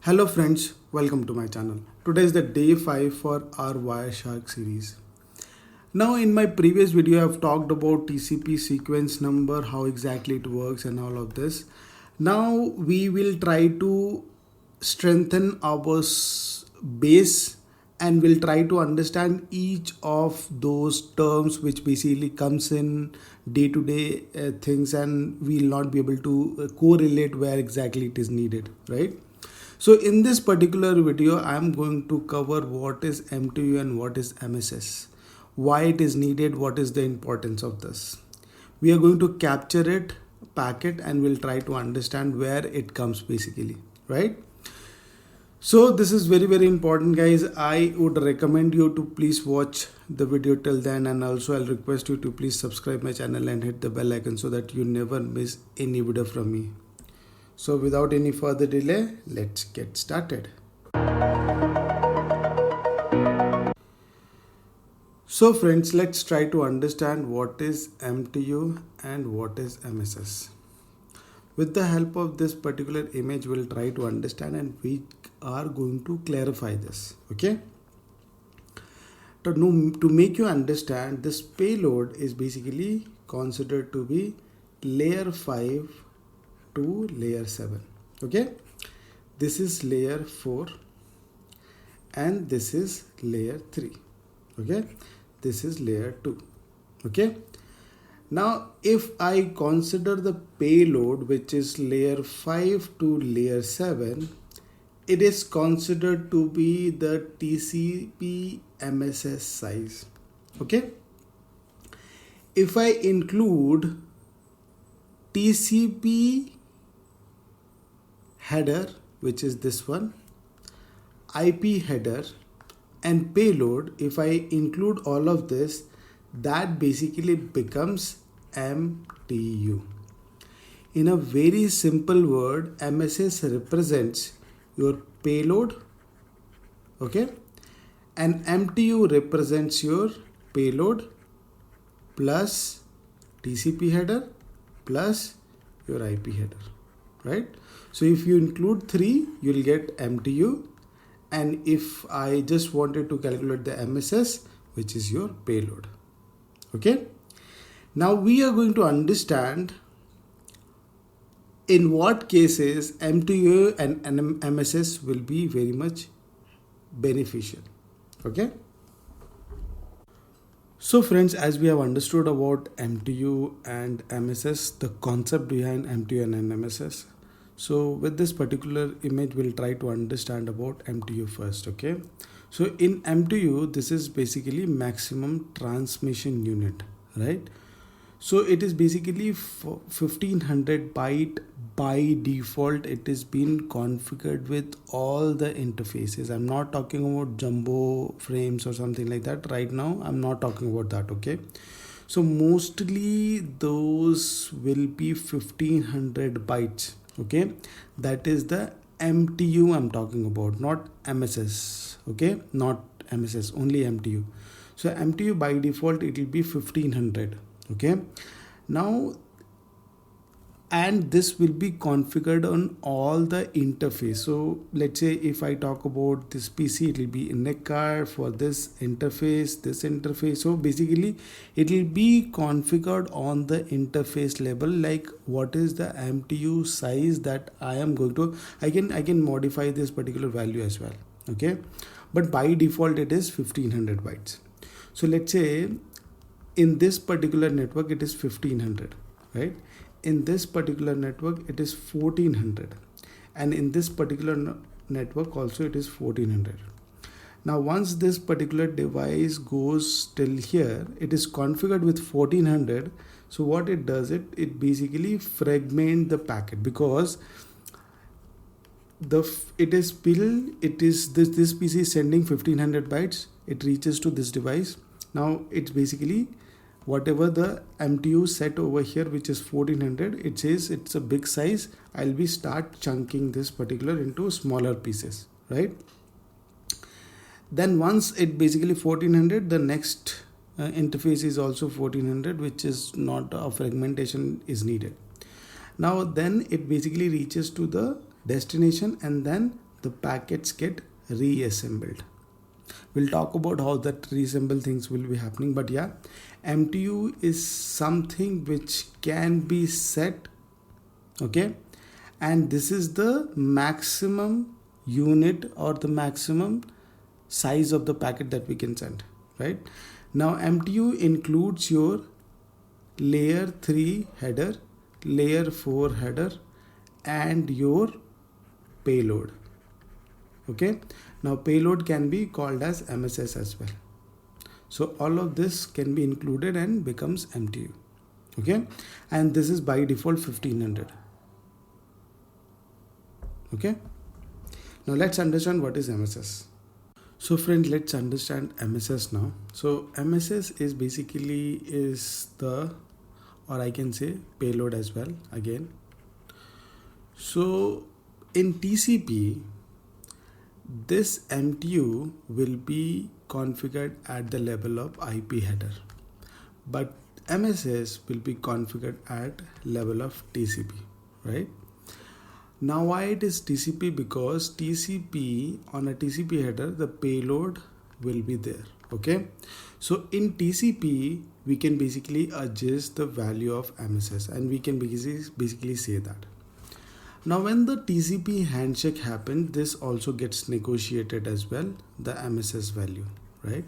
Hello friends, welcome to my channel. Today is the day 5 for our Wireshark series. Now in my previous video I've talked about TCP sequence number, how exactly it works and all of this. Now we will try to strengthen our base and we'll try to understand each of those terms which basically comes in day-to-day things, and we'll not be able to correlate where exactly it is needed, right? So in this particular video, I'm going to cover what is MTU and what is MSS, why it is needed, what is the importance of this. We are going to capture it, pack it, and we'll try to understand where it comes basically, right? So this is very important, guys. I would recommend you to please watch the video till then, and also I'll request you to please subscribe my channel and hit the bell icon so that you never miss any video from me. So without any further delay, let's get started. So friends, let's try to understand what is MTU and what is MSS. With the help of this particular image, we'll try to understand and we are going to clarify this, okay? To make you understand, this payload is basically considered to be layer 5 to layer 7, okay? This is layer 4 and this is layer 3, okay? This is layer 2, okay? Now if I consider the payload which is layer 5 to layer 7, it is considered to be the TCP MSS size, okay? If I include TCP header, which is this one, IP header and payload, if I include all of this, that basically becomes MTU. In a very simple word, MSS represents your payload, okay, and MTU represents your payload plus TCP header plus your IP header, right? So if you include 3, you'll get MTU, and if I just wanted to calculate the MSS, which is your payload, okay? Now we are going to understand in what cases MTU and MSS will be very much beneficial, okay? So friends, as we have understood about MTU and MSS, the concept behind MTU and MSS. So with this particular image, we'll try to understand about MTU first, okay? So in MTU, this is basically maximum transmission unit, right? So it is basically 1500 byte by default. It is been configured with all the interfaces. I'm not talking about jumbo frames or something like that. Right now, I'm not talking about that, okay? So mostly those will be 1500 bytes, okay? That is the MTU I'm talking about, not MSS, okay? Not MSS, only MTU. So MTU by default, it will be 1500, okay? Now, and this will be configured on all the interface. So let's say if I talk about this PC, it will be in a card for this interface. So basically it will be configured on the interface level, like what is the MTU size that I am going to, I can modify this particular value as well, okay? But by default it is 1500 bytes. So let's say in this particular network it is 1500, right? In this particular network it is 1400, and in this particular network also it is 1400. Now once this particular device goes till here, it is configured with 1400. So what it does, it basically fragment the packet, because this PC is sending 1500 bytes, it reaches to this device. Now it's basically whatever the MTU set over here, which is 1400, it says it's a big size. I'll be start chunking this particular into smaller pieces, right? Then once it basically 1400, the next interface is also 1400, which is not a fragmentation is needed. Now then it basically reaches to the destination, and then the packets get reassembled. We'll talk about how that reassemble things will be happening, but yeah, MTU is something which can be set, okay, and this is the maximum unit or the maximum size of the packet that we can send, right? Now MTU includes your layer 3 header, layer 4 header, and your payload. Okay, now payload can be called as MSS as well. So all of this can be included and becomes MTU. Okay, and this is by default 1500. Okay, now let's understand what is MSS. So friends, let's understand MSS now. So MSS is basically the, or I can say payload as well again. So in TCP, this MTU will be configured at the level of IP header, but MSS will be configured at level of TCP, right? Now why it is TCP? Because TCP, on a TCP header, the payload will be there. Okay, so in TCP we can basically adjust the value of MSS, and we can basically say that. Now when the TCP handshake happens, this also gets negotiated as well, the MSS value, right?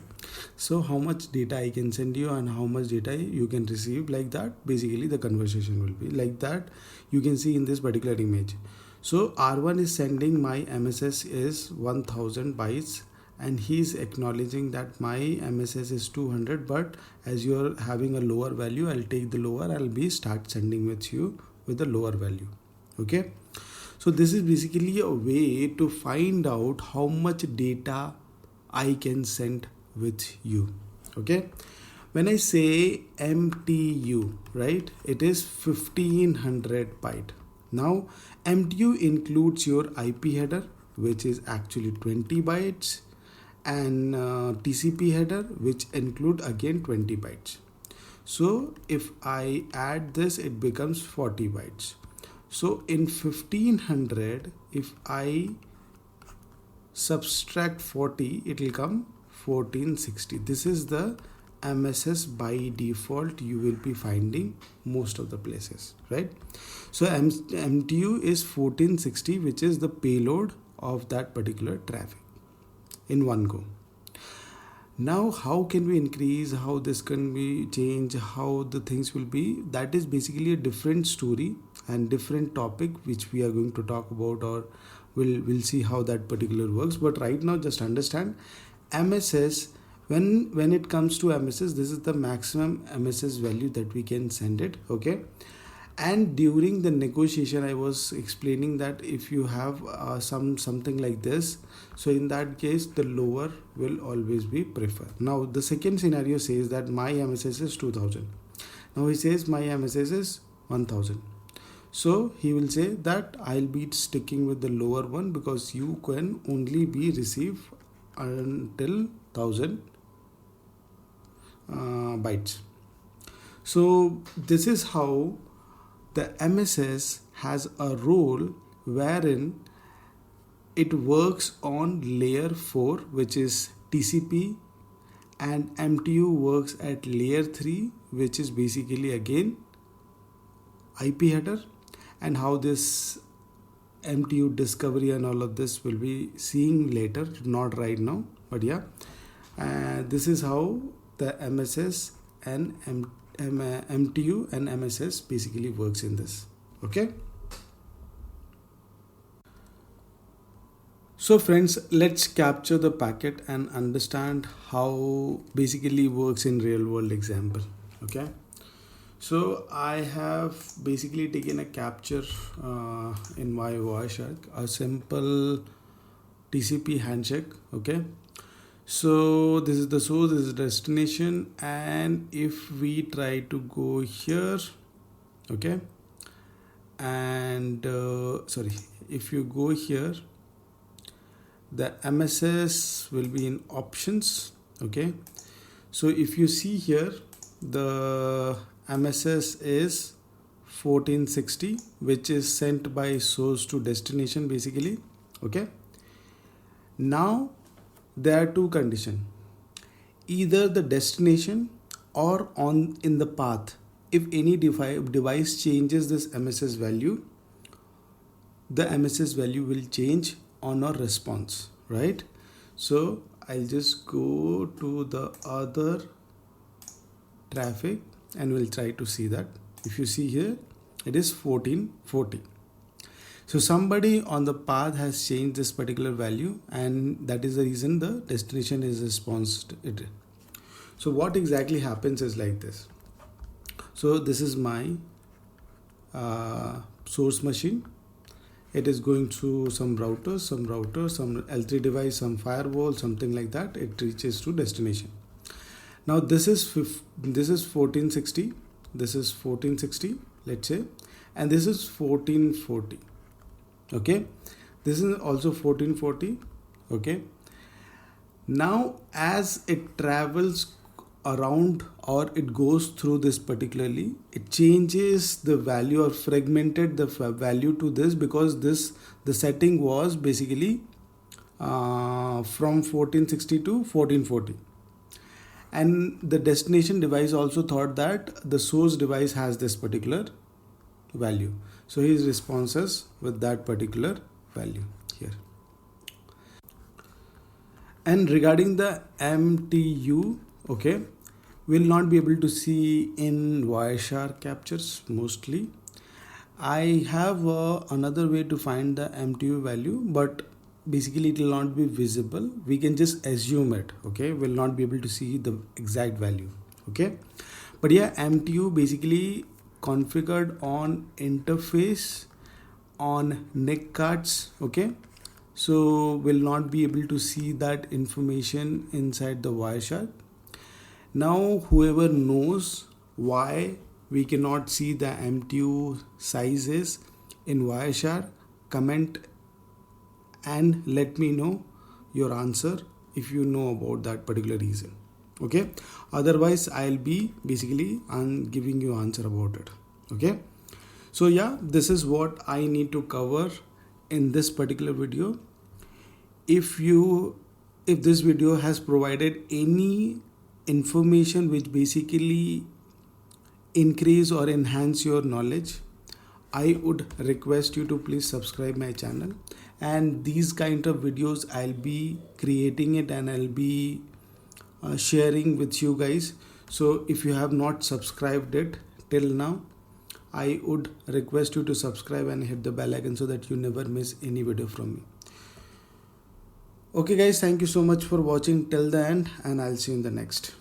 So how much data I can send you and how much data you can receive, like that basically the conversation will be like that. You can see in this particular image. So R1 is sending my MSS is 1000 bytes, and he is acknowledging that my MSS is 200, but as you are having a lower value, I'll take the lower, I'll be start sending with you with the lower value. Okay, so this is basically a way to find out how much data I can send with you. Okay, when I say MTU, right, it is 1500 byte. Now MTU includes your IP header, which is actually 20 bytes, and TCP header, which include again 20 bytes. So if I add this, it becomes 40 bytes. So in 1500, if I subtract 40, it will come 1460. This is the MSS by default you will be finding most of the places, right? So MTU is 1460, which is the payload of that particular traffic in one go. Now how can we increase, how this can be changed, how the things will be, that is basically a different story and different topic which we are going to talk about, or we'll see how that particular works. But right now just understand MSS, when it comes to MSS, this is the maximum MSS value that we can send it. Okay, and during the negotiation I was explaining that if you have something like this, so in that case the lower will always be preferred. Now the second scenario says that my MSS is 2000. Now he says my MSS is 1000. So he will say that I'll be sticking with the lower one, because you can only be received until 1000 bytes. So this is how the MSS has a role wherein it works on layer 4, which is TCP, and MTU works at layer 3, which is basically again IP header. And how this MTU discovery and all of this will be seeing later, not right now, but yeah, this is how the MSS and MTU and MSS basically works in this. Okay, so friends, let's capture the packet and understand how basically works in real world example. Okay, so I have basically taken a capture in my Wireshark, a simple TCP handshake. Okay, so this is the source, this is destination, and if we try to go here, okay, and if you go here, the MSS will be in options. Okay, so if you see here, the MSS is 1460, which is sent by source to destination basically. Okay, Now there are two conditions, either the destination or on in the path. If any device changes this MSS value, the MSS value will change on our response, right? So I'll just go to the other traffic and we'll try to see that. If you see here, it is 1440. So somebody on the path has changed this particular value, and that is the reason the destination is response to it. So what exactly happens is like this. So this is my source machine. It is going through some routers, some L3 device, some firewall, something like that. It reaches to destination. Now this is 1460. This is 1460, let's say, and this is 1440. Okay, this is also 1440. Okay, now as it travels around or it goes through this particularly, it changes the value or fragmented the value to this, because the setting was basically from 1460 to 1440, and the destination device also thought that the source device has this particular value, so his responses with that particular value here. And regarding the MTU, okay, we'll not be able to see in Wireshark captures mostly. I have another way to find the MTU value, but basically it will not be visible. We can just assume it, okay? We'll not be able to see the exact value, okay? But yeah, MTU basically configured on interface on NIC cards, okay? So we'll not be able to see that information inside the Wireshark. Now whoever knows why we cannot see the MTU sizes in Wireshark, comment and let me know your answer if you know about that particular reason. Okay, otherwise I'll be basically giving you answer about it. Okay, so yeah, this is what I need to cover in this particular video. If this video has provided any information which basically increase or enhance your knowledge, I would request you to please subscribe my channel, and these kind of videos I'll be creating it and I'll be sharing with you guys. So if you have not subscribed it till now, I would request you to subscribe and hit the bell icon so that you never miss any video from me. Okay guys, thank you so much for watching till the end, and I'll see you in the next.